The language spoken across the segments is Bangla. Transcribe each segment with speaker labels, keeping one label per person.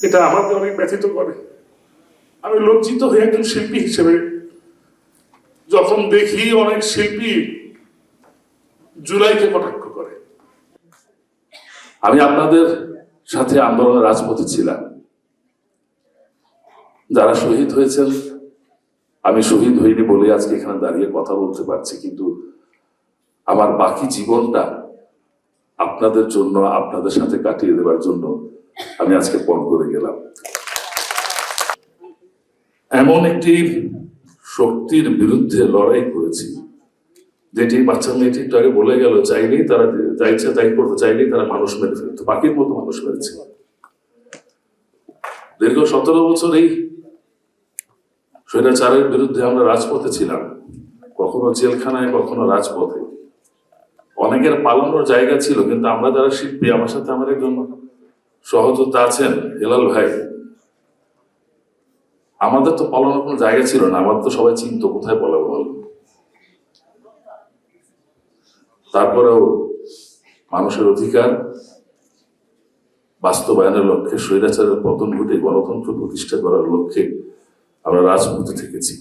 Speaker 1: এটা আমাকে অনেক ব্যথিত করে। আমি লজ্জিত হয়ে একজন শিল্পী হিসেবে যখন দেখি অনেক শিল্পী জুলাইকে কটাক্ষ করে। আমি আপনাদের সাথে আন্দোলনের রাজপথে ছিলাম। যারা শহীদ হয়েছেন, আমি শহীদ হইনি বলে আজকে এখানে দাঁড়িয়ে কথা বলতে পারছি, কিন্তু আমার বাকি জীবনটা আপনাদের জন্য, আপনাদের সাথে কাটিয়ে দেওয়ার জন্য আমি আজকে পণ করে গেলাম। এমন একটি শক্তির বিরুদ্ধে লড়াই করেছি যেটি বাচ্চা মেয়েটি একটু আগে বলে গেল, চাইলেই তারা যা ইচ্ছা তাই করতে, চাইলেই তারা মানুষ মেরে ফেলতো, পাখির মতো মানুষ মেরেছে। দীর্ঘ 17 বছর এই স্বৈরাচারের বিরুদ্ধে আমরা রাজপথে ছিলাম, কখনো জেলখানায়, কখনো রাজপথে। অনেকের পালানোর জায়গা ছিল, কিন্তু আমরা যারা শিল্পী, আমার সাথে আমার একজন সহযোদ্ধা আছেন হেলাল ভাই, আমাদের তো পালানোর কোনো জায়গা ছিল না। আমাদের তো সবাই চিন্তা কোথায় পালাবো বল। তারপরেও মানুষের অধিকার বাস্তবায়নের লক্ষ্যে, স্বৈরাচারের পতন ঘটে গণতন্ত্র প্রতিষ্ঠা করার লক্ষ্যে আমরা রাজপথে থেকেছি।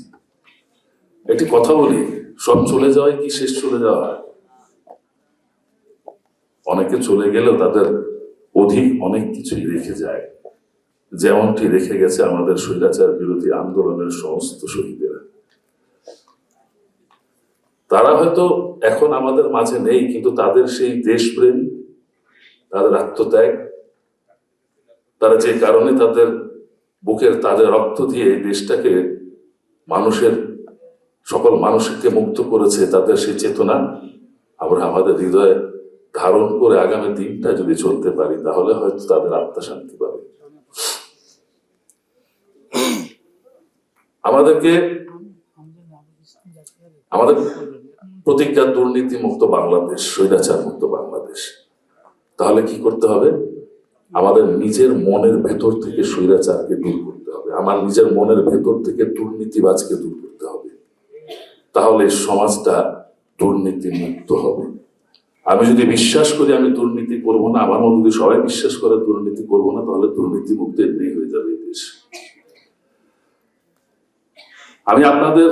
Speaker 1: একটি কথা বলি, সব চলে যাওয়াই কি শেষ চলে যাওয়া? অনেকে চলে গেলেও তাদের অধিক অনেক কিছুই রেখে যায়, যেমনটি রেখে গেছে আমাদের স্বৈরাচার বিরোধী আন্দোলনের সমস্ত শহীদেরা। তারা হয়তো এখন আমাদের মাঝে নেই, কিন্তু তাদের সেই দেশপ্রেম, তাদের আত্মত্যাগ, তারা যে কারণে তাদের বুকের তাদের রক্ত দিয়ে এই দেশটাকে, মানুষের সকল মানুষকে মুক্ত করেছে, তাদের সেই চেতনা আমরা আমাদের হৃদয়ে ধারণ করে আগামী দিনটা যদি চলতে পারি, তাহলে হয়তো তাদের আত্মা শান্তি পাবে। আমাদের প্রতিজ্ঞা দুর্নীতি মুক্ত বাংলাদেশ, স্বৈরাচার মুক্ত বাংলাদেশ। তাহলে কি করতে হবে? আমাদের নিজের মনের ভেতর থেকে স্বৈরাচারকে দূর করতে হবে, আমার নিজের মনের ভেতর থেকে দুর্নীতিবাজকে দূর করতে হবে। তাহলে সমাজটা দুর্নীতি মুক্ত হবে। আমি যদি বিশ্বাস করি আমি দুর্নীতি করব না, আমার মতো যদি সবাই বিশ্বাস করে দুর্নীতি করব না, তাহলে দুর্নীতি মুক্ত এমনি হয়ে যাবে এই দেশ। আমি আপনাদের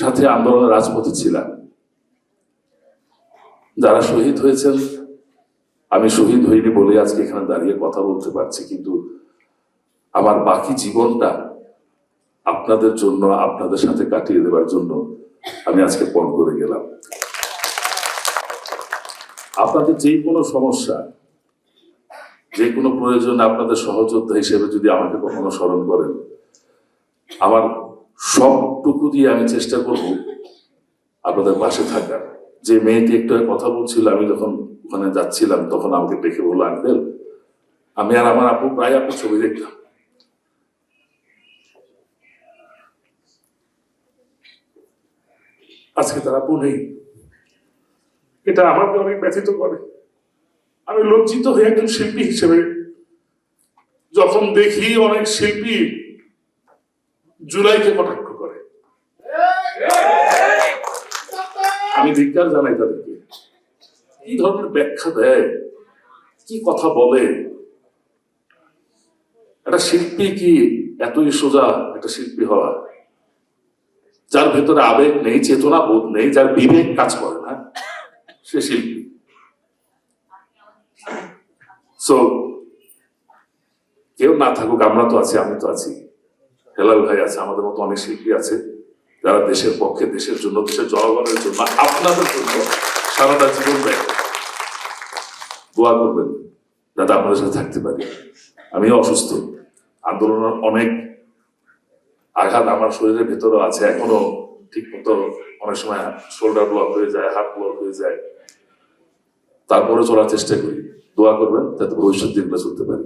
Speaker 1: সাথে আন্দোলনের রাজপথে ছিলাম। যারা শহীদ হয়েছেন, আমি শহীদ হইনি বলে আজকে এখানে দাঁড়িয়ে কথা বলতে পারছি, কিন্তু আমার বাকি জীবনটা আপনাদের জন্য, আপনাদের সাথে কাটিয়ে দেওয়ার জন্য আমি আজকে পণ করে গেলাম। আপনাদের যে কোনো সমস্যা, যে কোনো প্রয়োজনে আপনাদের সহযোদ্ধা হিসেবে যদি আমাকে কখনো স্মরণ করেন, আমার সবটুকু দিয়ে আমি চেষ্টা করব আপনাদের পাশে থাকার। যে মেয়েটি একটু কথা বলছিল, আমি যখন ওখানে যাচ্ছিলাম তখন আমাকে দেখে বললো, আঙ্কেল আমি আর আমার আপু প্রায় আপনার ছবি দেখলাম। আজকে তার আপু নেই, এটা আমাকে অনেক ব্যথিত করে। আমি লজ্জিত হয়ে একজন শিল্পী হিসেবে যখন দেখি অনেক শিল্পী জুলাইকে কটাক্ষ করে। আমি ধিক্কার জানাই তাদেরকে। কি ধরনের ব্যাখ্যা দেয়, কি কথা বলে। একটা শিল্পী কি এতই সোজা একটা শিল্পী হওয়া? যার ভেতরে আবেগ নেই, চেতনা বোধ নেই, যার বিবেক কাজ করে না, সে শিল্পী। সো কেউ না থাকুক, আমরা তো আছি, আমি তো আছি, হেলাল ভাই আছে, আমাদের মতো অনেক শিল্পী আছে যারা দেশের পক্ষে, দেশের জন্য, দেশের জনগণের জন্য, আপনাদের জন্য সারাটা জীবন দেয়। দোয়া করবেন যাতে আপনাদের সাথে থাকতে পারি। আমিও অসুস্থ, আন্দোলনের অনেক আঘাত আমার শরীরের ভেতরে আছে, এখনো ঠিক মতো অনেক সময় শোল্ডার ব্লক হয়ে যায়, হাত ব্লক হয়ে যায়, তারপরে চলার চেষ্টা করি। দোয়া করবেন যাতে ভবিষ্যৎ দিনটা চলতে পারি।